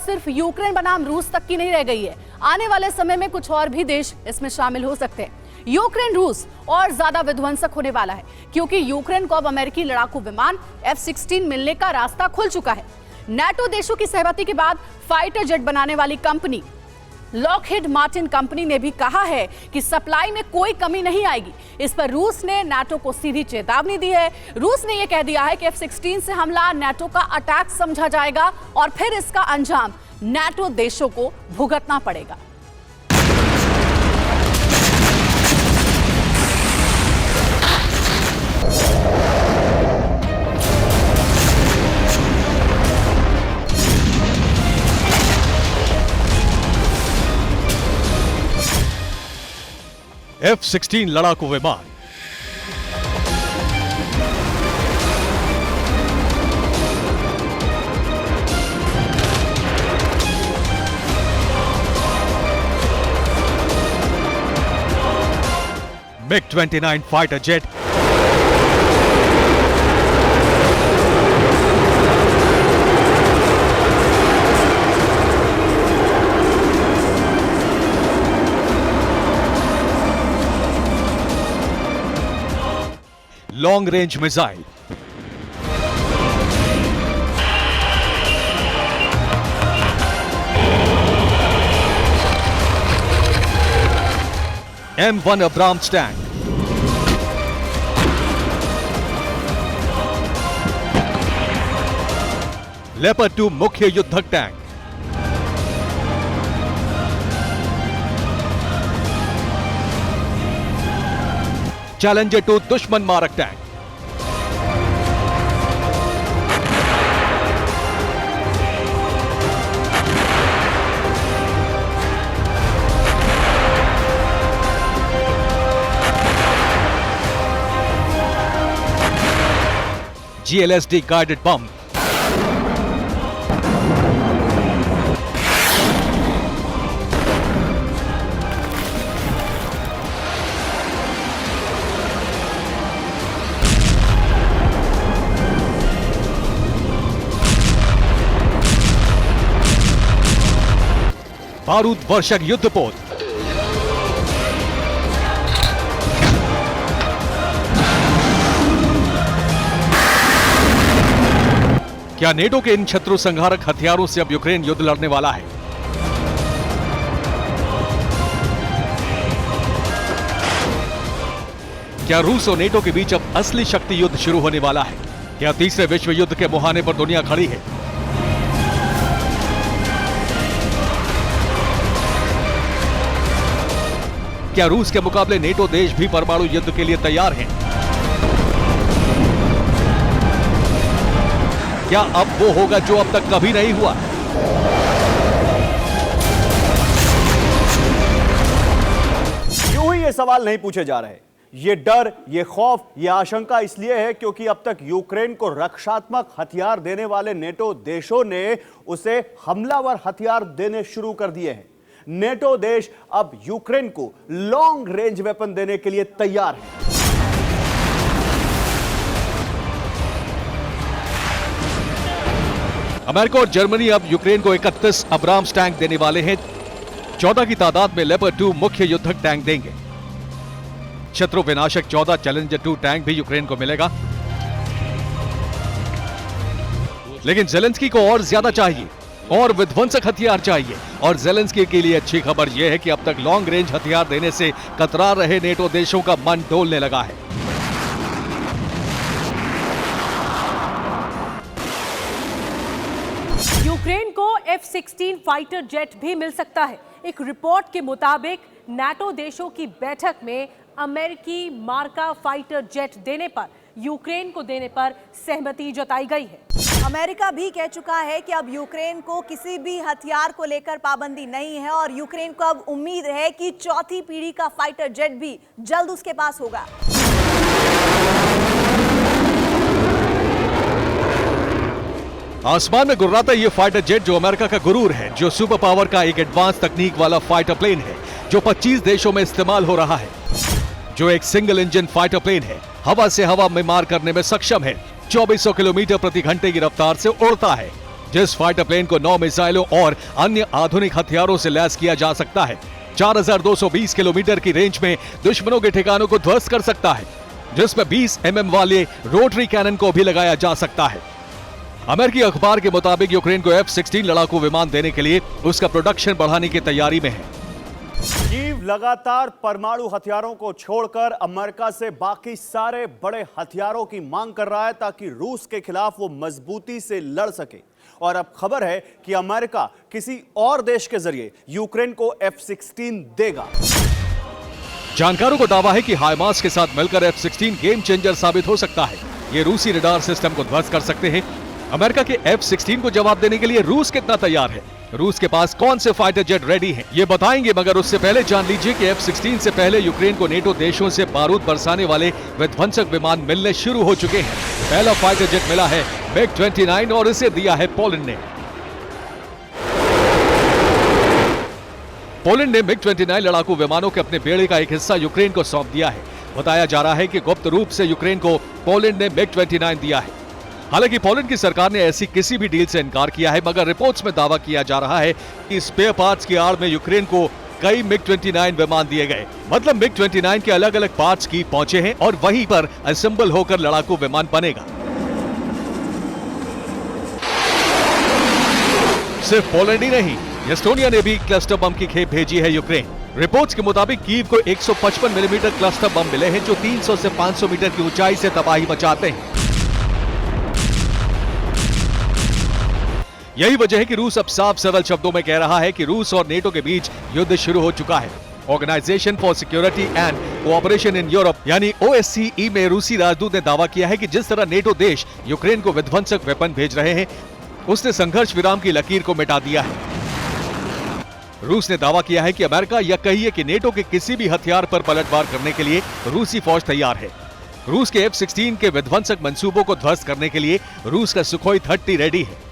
सिर्फ यूक्रेन बनाम रूस तक की नहीं रह गई है। आने वाले समय में कुछ और भी देश इसमें शामिल हो सकते हैं। यूक्रेन रूस और ज्यादा विध्वंसक होने वाला है, क्योंकि यूक्रेन को अब अमेरिकी लड़ाकू विमान F-16 मिलने का रास्ता खुल चुका है। नाटो देशों की सहमति के बाद फाइटर जेट बनाने वाली कंपनी लॉकहीड मार्टिन कंपनी ने भी कहा है कि सप्लाई में कोई कमी नहीं आएगी। इस पर रूस ने नाटो को सीधी चेतावनी दी है। रूस ने यह कह दिया है कि F-16 से हमला नाटो का अटैक समझा जाएगा और फिर इसका अंजाम नाटो देशों को भुगतना पड़ेगा। F-16 लड़ाकू विमान MiG-29 fighter jet long range missile M1 Abrams tank leopard 2 मुख्य युद्धक टैंक चैलेंजर 2 दुश्मन मारक टैंक GLSD गाइडेड बम बारूद वर्षक युद्धपोत क्या नेटो के इन शत्रु संहारक हथियारों से अब यूक्रेन युद्ध लड़ने वाला है? क्या रूस और नेटो के बीच अब असली शक्ति युद्ध शुरू होने वाला है? क्या तीसरे विश्व युद्ध के मुहाने पर दुनिया खड़ी है? क्या रूस के मुकाबले नेटो देश भी परमाणु युद्ध के लिए तैयार हैं? क्या अब वो होगा जो अब तक कभी नहीं हुआ? यूं ही ये सवाल नहीं पूछे जा रहे। ये डर, ये खौफ, ये आशंका इसलिए है क्योंकि अब तक यूक्रेन को रक्षात्मक हथियार देने वाले नेटो देशों ने उसे हमलावर हथियार देने शुरू कर दिए हैं। नेटो देश अब यूक्रेन को लॉन्ग रेंज वेपन देने के लिए तैयार है। अमेरिका और जर्मनी अब यूक्रेन को 31 अब्राम्स टैंक देने वाले हैं। 14 की तादाद में लेपर्ड 2 मुख्य युद्धक टैंक देंगे। शत्रु विनाशक 14 चैलेंजर 2 टैंक भी यूक्रेन को मिलेगा। लेकिन जेलेंस्की को और ज्यादा चाहिए और विध्वंसक हथियार चाहिए। और जेलेंस्की के लिए अच्छी खबर यह है कि अब तक लॉन्ग रेंज हथियार देने से कतरा रहे नेटो देशों का मन डोलने लगा है। यूक्रेन को F-16 फाइटर जेट भी मिल सकता है। एक रिपोर्ट के मुताबिक नाटो देशों की बैठक में अमेरिकी मार्का फाइटर जेट देने पर, यूक्रेन को देने पर सहमति जताई गई है। अमेरिका भी कह चुका है कि अब यूक्रेन को किसी भी हथियार को लेकर पाबंदी नहीं है और यूक्रेन को अब उम्मीद है कि चौथी पीढ़ी का फाइटर जेट भी जल्द उसके पास होगा। आसमान में गुर्राता ये फाइटर जेट जो अमेरिका का गुरूर है, जो सुपर पावर का एक एडवांस तकनीक वाला फाइटर प्लेन है, जो 25 देशों में इस्तेमाल हो रहा है, जो एक सिंगल इंजन फाइटर प्लेन है, हवा से हवा में मार करने में सक्षम है, 2400 किलोमीटर प्रति घंटे की रफ्तार से उड़ता है, जिस फाइटर प्लेन को 9 मिसाइलों और अन्य आधुनिक हथियारों से लैस किया जा सकता है, 4220 किलोमीटर की रेंज में दुश्मनों के ठिकानों को ध्वस्त कर सकता है, जिसमें 20 mm वाले रोटरी कैनन को भी लगाया जा सकता है। अमेरिकी अखबार के मुताबिक यूक्रेन को F-16 लड़ाकू विमान देने के लिए उसका प्रोडक्शन बढ़ाने की तैयारी में है। कीव लगातार परमाणु हथियारों को छोड़कर अमेरिका से बाकी सारे बड़े हथियारों की मांग कर रहा है ताकि रूस के खिलाफ वो मजबूती से लड़ सके। और अब खबर है कि अमेरिका किसी और देश के जरिए यूक्रेन को F-16 देगा। जानकारों को दावा है कि हाइमार्स के साथ मिलकर F-16 गेम चेंजर साबित हो सकता है। ये रूसी रडार सिस्टम को ध्वस्त कर सकते हैं। अमेरिका के F-16 को जवाब देने के लिए रूस कितना तैयार है, रूस के पास कौन से फाइटर जेट रेडी हैं, ये बताएंगे। मगर उससे पहले जान लीजिए कि F-16 से पहले यूक्रेन को नेटो देशों से बारूद बरसाने वाले विध्वंसक विमान मिलने शुरू हो चुके हैं। पहला फाइटर जेट मिला है MiG-29 और इसे दिया है पोलैंड ने। पोलैंड ने MiG-29 लड़ाकू विमानों के अपने बेड़े का एक हिस्सा यूक्रेन को सौंप दिया है। बताया जा रहा है कि गुप्त रूप से यूक्रेन को पोलैंड ने MiG-29 दिया है। हालांकि पोलैंड की सरकार ने ऐसी किसी भी डील से इनकार किया है, मगर रिपोर्ट्स में दावा किया जा रहा है कि स्पेयर पार्ट्स की आड़ में यूक्रेन को कई MiG-29 विमान दिए गए। मतलब MiG-29 के अलग अलग पार्ट्स की पहुंचे हैं और वहीं पर असेंबल होकर लड़ाकू विमान बनेगा। सिर्फ पोलैंड ही नहीं, एस्टोनिया ने भी क्लस्टर बम की खेप भेजी है यूक्रेन। रिपोर्ट्स के मुताबिक कीव को 155 मिलीमीटर क्लस्टर बम मिले हैं जो 300 से 500 मीटर की ऊंचाई से तबाही मचाते हैं। यही वजह है कि रूस अब साफ सरल शब्दों में कह रहा है कि रूस और नेटो के बीच युद्ध शुरू हो चुका है। Organization for security and cooperation in Europe यानी OSCE में रूसी राजदूत ने दावा किया है कि जिस तरह नेटो देश यूक्रेन को विध्वंसक वेपन भेज रहे हैं, उसने संघर्ष विराम की लकीर को मिटा दिया है। रूस ने दावा किया है कि अमेरिका या कहिए कि नेटो के किसी भी हथियार पर पलटवार करने के लिए रूसी फौज तैयार है। रूस के F-16 के विध्वंसक मंसूबों को ध्वस्त करने के लिए रूस का सुखोई 30 रेडी है।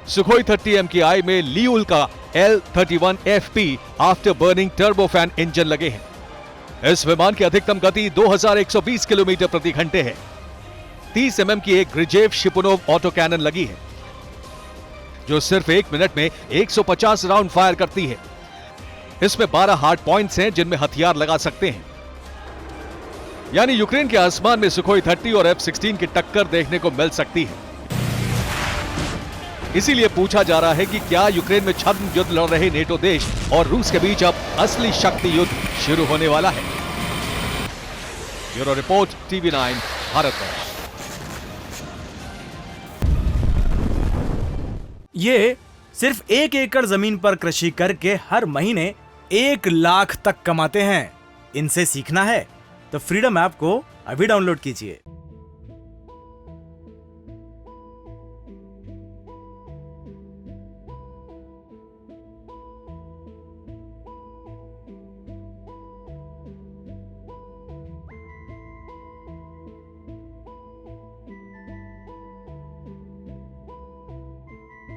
सुखोई 30 MKI में लियूल का L-31FP after burning turbofan engine लगे हैं। इस विमान की अधिकतम गति 2120 किलोमीटर प्रति घंटे है। 30 mm की एक ग्रिजेव शिपुनोव ऑटो कैनन लगी है जो सिर्फ 1 मिनट में 150 राउंड फायर करती है। इसमें 12 हार्ड पॉइंट्स हैं जिनमें हथियार लगा सकते हैं। यानी यूक्रेन के आसमान में सुखोई 30 और F-16 की टक्कर देखने को मिल सकती है। इसीलिए पूछा जा रहा है कि क्या यूक्रेन में छद्म युद्ध लड़ रहे नेटो देश और रूस के बीच अब असली शक्ति युद्ध शुरू होने वाला है। Bureau report, TV9 Bharatvarsh. ये सिर्फ 1 एकड़ जमीन पर कृषि करके हर महीने 1 लाख तक कमाते हैं। इनसे सीखना है तो फ्रीडम ऐप को अभी डाउनलोड कीजिए।